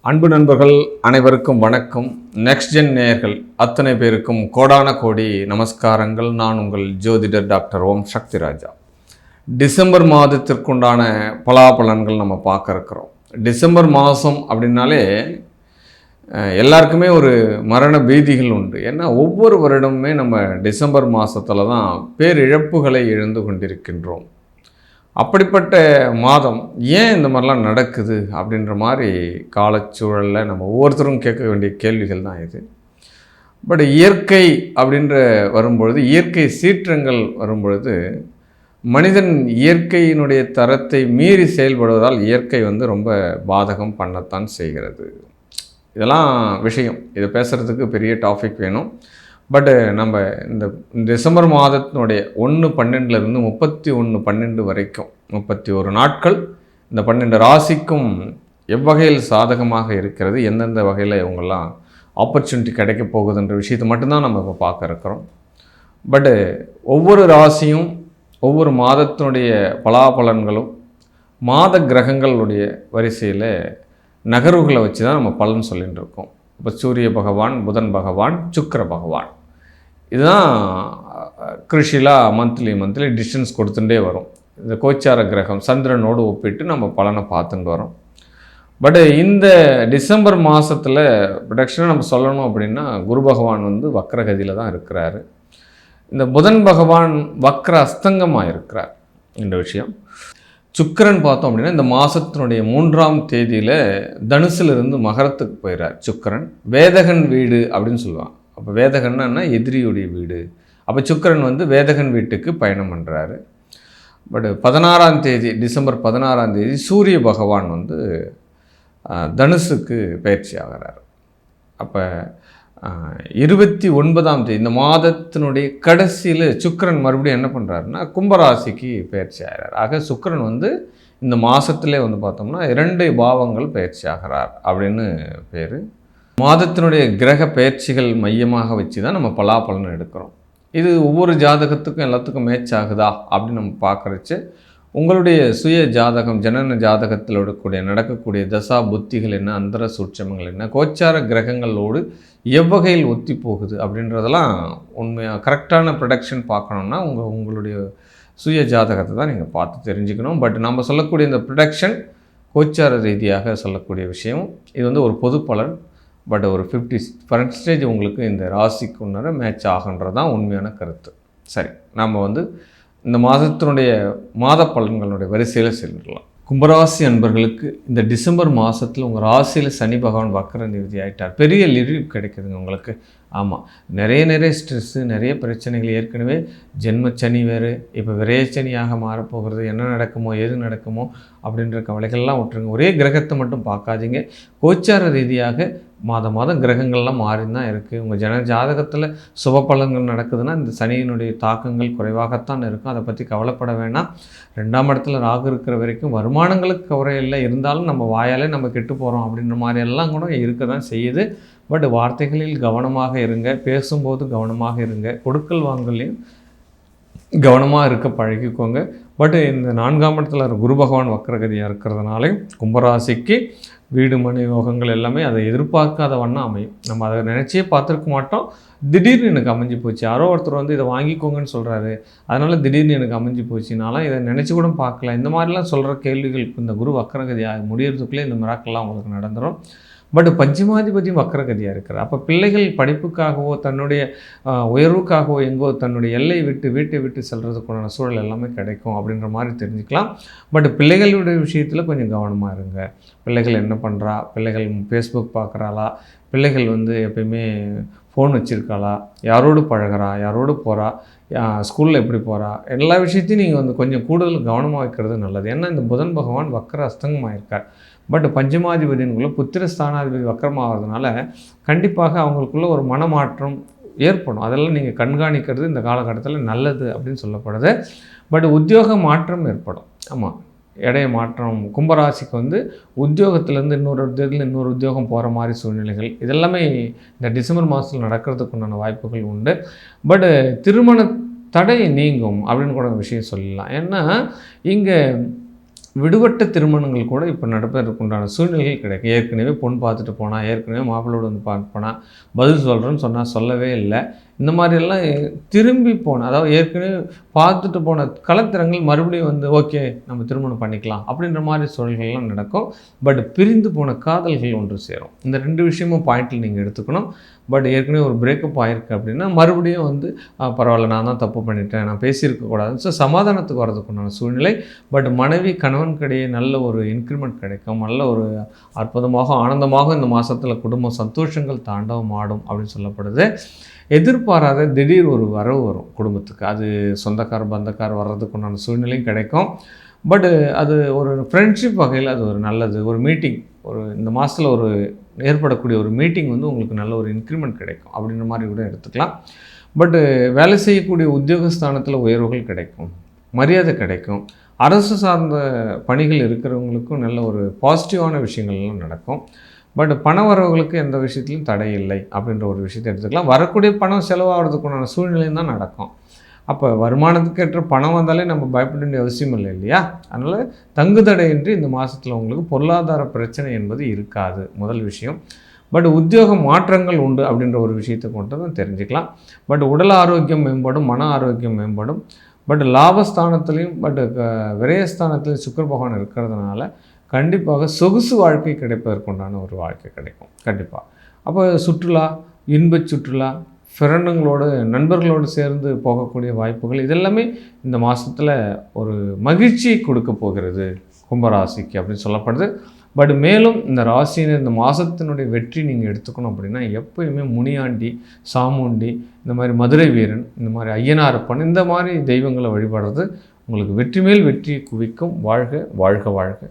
அன்பு நண்பர்கள் அனைவருக்கும் வணக்கம். நெக்ஸ்ட் ஜென் நேயர்கள் அத்தனை பேருக்கும் கோடான கோடி நமஸ்காரங்கள். நான் உங்கள் ஜோதிடர் டாக்டர் ஓம் சக்திராஜா. டிசம்பர் மாதத்திற்குண்டான பலாபலன்கள் நம்ம பார்க்க இருக்கிறோம். டிசம்பர் மாதம் அப்படின்னாலே எல்லாருக்குமே ஒரு மரண பீதிகள் உண்டு. ஏன்னா ஒவ்வொரு வருடமுமே நம்ம டிசம்பர் மாதத்தில் தான் பேரிழப்புகளை இழந்து கொண்டிருக்கின்றோம். அப்படிப்பட்ட மாதம் ஏன் இந்த மாதிரிலாம் நடக்குது அப்படின்ற மாதிரி காலச்சூழலில் நம்ம ஒவ்வொருத்தரும் கேட்க வேண்டிய கேள்விகள் தான் இது. பட் இயற்கை அப்படின்ற வரும்பொழுது, இயற்கை சீற்றங்கள் வரும்பொழுது, மனிதன் இயற்கையினுடைய தரத்தை மீறி செயல்படுவதால் இயற்கை ரொம்ப பாதகம் பண்ணத்தான் செய்கிறது. இதெல்லாம் விஷயம். இதை பேசுகிறதுக்கு பெரிய டாபிக் வேணும். பட்டு நம்ம இந்த டிசம்பர் மாதத்தினுடைய 1/12 31/12 வரைக்கும் 31 நாட்கள் இந்த 12 ராசிக்கும் எவ்வகையில் சாதகமாக இருக்கிறது, எந்தெந்த வகையில் இவங்கெல்லாம் ஆப்பர்ச்சுனிட்டி கிடைக்க போகுதுன்ற விஷயத்தை மட்டும்தான் நம்ம இப்போ பார்க்க இருக்கிறோம். பட்டு ஒவ்வொரு ராசியும் ஒவ்வொரு மாதத்தினுடைய பலாபலன்களும் மாத கிரகங்களுடைய வரிசையில் நகர்வுகளை வச்சு தான் நம்ம பலன் சொல்லிகிட்டு இருக்கோம். இப்போ சூரிய பகவான், புதன் பகவான், சுக்கிர பகவான், இதுதான் கிருஷிலாக மந்த்லி டிஸ்டன்ஸ் கொடுத்துட்டே வரும். இந்த கோச்சார கிரகம் சந்திரனோடு ஒப்பிட்டு நம்ம பலனை பார்த்துட்டு வரோம். பட் இந்த டிசம்பர் மாதத்தில் ப்ரொடக்ஷனாக நம்ம சொல்லணும் அப்படின்னா குரு பகவான் வக்ரகதியில் தான் இருக்கிறாரு. இந்த புதன் பகவான் வக்ர அஸ்தங்கமாக இருக்கிறார். இந்த விஷயம் சுக்கிரன் பார்த்தோம் அப்படின்னா இந்த மாதத்தினுடைய 3ஆம் தேதியில் தனுசிலிருந்து மகரத்துக்கு போயிடுறார் சுக்கிரன். வேதகன் வீடு அப்படின்னு சொல்லுவான். அப்போ வேதகன்னா எதிரியுடைய வீடு. அப்போ சுக்கிரன் வேதகன் வீட்டுக்கு பயணம் பண்ணுறாரு. பட் 16ஆம் தேதி டிசம்பர் 16ஆம் தேதி சூரிய பகவான் தனுசுக்கு பயிற்சி ஆகிறார். அப்போ 29ஆம் தேதி இந்த மாதத்தினுடைய கடைசியில் சுக்கிரன் மறுபடியும் என்ன பண்ணுறாருன்னா கும்பராசிக்கு பயிற்சி ஆகிறார். ஆக சுக்கிரன் இந்த மாதத்திலே பார்த்தோம்னா 2 பாவங்கள் பயிற்சி ஆகிறார் அப்படின்னு பேர். மாதத்தினுடைய கிரக பயிற்சிகள் மையமாக வச்சு தான் நம்ம பலாபலன் எடுக்கிறோம். இது ஒவ்வொரு ஜாதகத்துக்கும் எல்லாத்துக்கும் மேட்ச் ஆகுதா அப்படின்னு நம்ம பார்க்குறச்சு உங்களுடைய சுய ஜாதகம், ஜனன ஜாதகத்தில் நடக்கக்கூடிய தசா புத்திகள் என்ன, அந்தர சூட்சமங்கள் என்ன, கோச்சார கிரகங்களோடு எவ்வகையில் ஒத்தி போகுது அப்படின்றதெல்லாம் உண்மையாக கரெக்டான ப்ரொடக்ஷன் பார்க்கணுன்னா உங்களுடைய சுய ஜாதகத்தை தான் நீங்கள் பார்த்து தெரிஞ்சுக்கணும். பட் நம்ம சொல்லக்கூடிய இந்த ப்ரொடக்ஷன் கோச்சார ரீதியாக சொல்லக்கூடிய விஷயம். இது ஒரு பொது பலன். பட் ஒரு 50% உங்களுக்கு இந்த ராசிக்கு உன்னர மேட்ச் ஆகுன்றது தான் உண்மையான கருத்து. சரி, நம்ம இந்த மாதத்தினுடைய மாத பலன்களுடைய வரிசையில் செல்லலாம். கும்பராசி அன்பர்களுக்கு இந்த டிசம்பர் மாதத்தில் உங்கள் ராசியில் சனி பகவான் வக்கர நிவர்த்தி ஆகிட்டார். பெரிய ரிலீஃப் கிடைக்குதுங்க உங்களுக்கு. ஆமாம், நிறைய ஸ்ட்ரெஸ்ஸு, நிறைய பிரச்சனைகள். ஏற்கனவே ஜென்மச்சனி வேறு, இப்போ விரயச்சனியாக மாறப்போகிறது. என்ன நடக்குமோ ஏது நடக்குமோ அப்படின்ற கவலைகள்லாம் விட்டுருங்க. ஒரே கிரகத்தை மட்டும் பார்க்காதீங்க. கோச்சார ரீதியாக மாதம் கிரகங்கள்லாம் மாறின்னு தான் இருக்குது. உங்கள் ஜாதகத்தில் சுப பலன்கள் நடக்குதுன்னா இந்த சனியினுடைய தாக்கங்கள் குறைவாகத்தான் இருக்கும். அதை பற்றி கவலைப்பட வேணாம். 2ஆம் இடத்துல ராகு இருக்கிற வரைக்கும் வருமானங்களுக்கு குறை இல்லை. இருந்தாலும் நம்ம வாயாலே நம்ம கெட்டு போகிறோம் அப்படின்ற மாதிரி எல்லாம் கூட இருக்க தான் செய்யுது. பட் வார்த்தைகளில் கவனமாக இருங்க, பேசும்போது கவனமாக இருங்க, கொடுக்கல் வாங்கலையும் கவனமாக இருக்க பழகிக்கோங்க. பட் இந்த 4ஆம் இடத்துல குரு பகவான் வக்ரகதியாக இருக்கிறதுனாலே கும்பராசிக்கு வீடு மனை யோகங்கள் எல்லாமே அதை எதிர்பார்க்காத வண்ணம் அமையும். நம்ம அதை நினச்சே பார்த்துருக்க மாட்டோம். திடீர்னு எனக்கு அமைஞ்சு போச்சு. யாரோ ஒருத்தர் இதை வாங்கிக்கோங்கன்னு சொல்கிறாரு, அதனால் திடீர்னு எனக்கு அமைஞ்சு போச்சுனாலாம் இதை நினச்சி கூட பார்க்கல. இந்த மாதிரிலாம் சொல்கிற கேள்விகள் இந்த குரு வக்ரகதியாக முடியறதுக்குள்ளே இந்த மிராக்கெல்லாம் உங்களுக்கு நடந்துடும். பட் பஞ்சமாதிபதி வக்ரகதியாக இருக்கிறார். அப்போ பிள்ளைகள் படிப்புக்காகவோ தன்னுடைய உயர்வுக்காகவோ எங்கோ தன்னுடைய எல்லை விட்டு வீட்டை விட்டு செல்கிறதுக்குண்டான சூழல் எல்லாமே கிடைக்கும் அப்படின்ற மாதிரி தெரிஞ்சுக்கலாம். பட் பிள்ளைகளுடைய விஷயத்தில் கொஞ்சம் கவனமாக இருங்க. பிள்ளைகள் என்ன பண்ணுறா, பிள்ளைகள் ஃபேஸ்புக் பார்க்குறாளா, பிள்ளைகள் எப்பயுமே ஃபோன் வச்சுருக்காளா, யாரோடு பழகிறா, யாரோடு போகிறா, ஸ்கூலில் எப்படி போகிறா, எல்லா விஷயத்தையும் நீங்கள் கொஞ்சம் கூடுதல் கவனமாக வைக்கிறது நல்லது. ஏன்னா இந்த புதன் பகவான் வக்கர அஸ்தங்கமாக இருக்கார். பட் பஞ்சமாதிபதினுக்குள்ளே புத்திர ஸ்தானாதிபதி வக்கரமாகிறதுனால கண்டிப்பாக அவங்களுக்குள்ள ஒரு மனமாற்றம் ஏற்படும். அதெல்லாம் நீங்கள் கண்காணிக்கிறது இந்த காலகட்டத்தில் நல்லது அப்படின்னு சொல்லப்படுது. பட் உத்தியோக மாற்றம் ஏற்படும். ஆமாம், இடைய மாற்றம். கும்பராசிக்கு உத்தியோகத்திலேருந்து இன்னொரு உத்தியோகம் போகிற மாதிரி சூழ்நிலைகள் இதெல்லாமே இந்த டிசம்பர் மாதத்தில் நடக்கிறதுக்குண்டான வாய்ப்புகள் உண்டு. பட் திருமண தடை நீங்கும் அப்படின்னு கூட விஷயம் சொல்லலாம். ஏன்னா இங்கே விடுபட்ட திருமணங்கள் கூட இப்போ நடப்பதற்கு உண்டான சூழ்நிலைகள் கிடைக்கும். ஏற்கனவே பொண்ணு பார்த்துட்டு போனால், ஏற்கனவே மாப்பிள்ளோடு வந்து பார்த்து போனால், பதில் சொல்கிறேன்னு சொன்னால் சொல்லவே இல்லை. இந்த மாதிரியெல்லாம் திரும்பி போன, அதாவது ஏற்கனவே பார்த்துட்டு போன கலத்திரங்கள் மறுபடியும் வந்து ஓகே நம்ம திருமணம் பண்ணிக்கலாம் அப்படின்ற மாதிரி சூழல்கள்லாம் நடக்கும். பட் பிரிந்து போன காதல்கள் ஒன்று சேரும். இந்த 2 விஷயமும் பாயிண்டில் நீங்கள் எடுத்துக்கணும். பட் ஏற்கனவே ஒரு பிரேக்கப் ஆகிருக்கு அப்படின்னா மறுபடியும் வந்து பரவாயில்ல, நான் தான் தப்பு பண்ணிட்டேன், நான் பேசியிருக்கக்கூடாதுன்னு ஸோ சமாதானத்துக்கு வரதுக்குண்டான சூழ்நிலை. பட் மனைவி கணவனுக்கிடையே நல்ல ஒரு இன்க்ரிமெண்ட் கிடைக்கும். நல்ல ஒரு அற்புதமாக ஆனந்தமாக இந்த மாதத்தில் குடும்ப சந்தோஷங்கள் தாண்டவம் ஆடும் அப்படின்னு சொல்லப்படுது. எதிர்பாராத திடீர் ஒரு வரவு வரும் குடும்பத்துக்கு. அது சொந்தக்கார பந்தக்கார வர்றதுக்குண்டான சூழ்நிலையும் கிடைக்கும். பட் அது ஒரு ஃப்ரெண்ட்ஷிப் வகையில் அது ஒரு நல்லது. ஒரு மீட்டிங், ஒரு இந்த மாதத்தில் ஒரு ஏற்படக்கூடிய ஒரு மீட்டிங் வந்து உங்களுக்கு நல்ல ஒரு இன்க்ரிமெண்ட் கிடைக்கும் அப்படின்ற மாதிரி கூட எடுத்துக்கலாம். பட்டு வேலை செய்யக்கூடிய உத்தியோகஸ்தானத்தில் உயர்வுகள் கிடைக்கும், மரியாதை கிடைக்கும். அரசு சார்ந்த பணிகள் இருக்கிறவங்களுக்கும் நல்ல ஒரு பாசிட்டிவான விஷயங்கள்லாம் நடக்கும். பட் பண வரவுகளுக்கு எந்த விஷயத்துலையும் தடை இல்லை அப்படின்ற ஒரு விஷயத்தை எடுத்துக்கலாம். வரக்கூடிய பணம் செலவாகிறதுக்குண்டான சூழ்நிலையும் தான் நடக்கும். அப்போ வருமானத்துக்கு ஏற்ற பணம் வந்தாலே நம்ம பயப்பட வேண்டிய அவசியம் இல்லை இல்லையா? அதனால் தங்குதடையின்றி இந்த மாதத்தில் உங்களுக்கு பொருளாதார பிரச்சனை என்பது இருக்காது, முதல் விஷயம். பட் உத்தியோக மாற்றங்கள் உண்டு அப்படின்ற ஒரு விஷயத்தை கொண்டு தான் தெரிஞ்சுக்கலாம். பட் உடல் ஆரோக்கியம் மேம்படும், மன ஆரோக்கியம் மேம்படும். பட் லாபஸ்தானத்துலேயும் விரயஸ்தானத்துலேயும் சுக்கிர பகவான் இருக்கிறதுனால கண்டிப்பாக சொகுசு வாழ்க்கை கிடைப்பதற்குண்டான ஒரு வாழ்க்கை கிடைக்கும் கண்டிப்பாக. அப்போ சுற்றுலா, இன்பச் சுற்றுலா, ஃப்ரெண்டுங்களோடு நண்பர்களோடு சேர்ந்து போகக்கூடிய வாய்ப்புகள் இதெல்லாமே இந்த மாதத்தில் ஒரு மகிழ்ச்சியை கொடுக்க போகிறது கும்பராசிக்கு அப்படின்னு சொல்லப்படுது. பட் மேலும் இந்த ராசினர் இந்த மாதத்தினுடைய வெற்றி நீங்கள் எடுத்துக்கணும் அப்படின்னா எப்போயுமே முனியாண்டி, சாமுண்டி, இந்த மாதிரி மதுரை வீரன், இந்த மாதிரி ஐயனாரப்பன், இந்த மாதிரி தெய்வங்களை வழிபடுறது உங்களுக்கு வெற்றி மேல் வெற்றியை குவிக்கும். வாழ்க வாழ்க வாழ்க.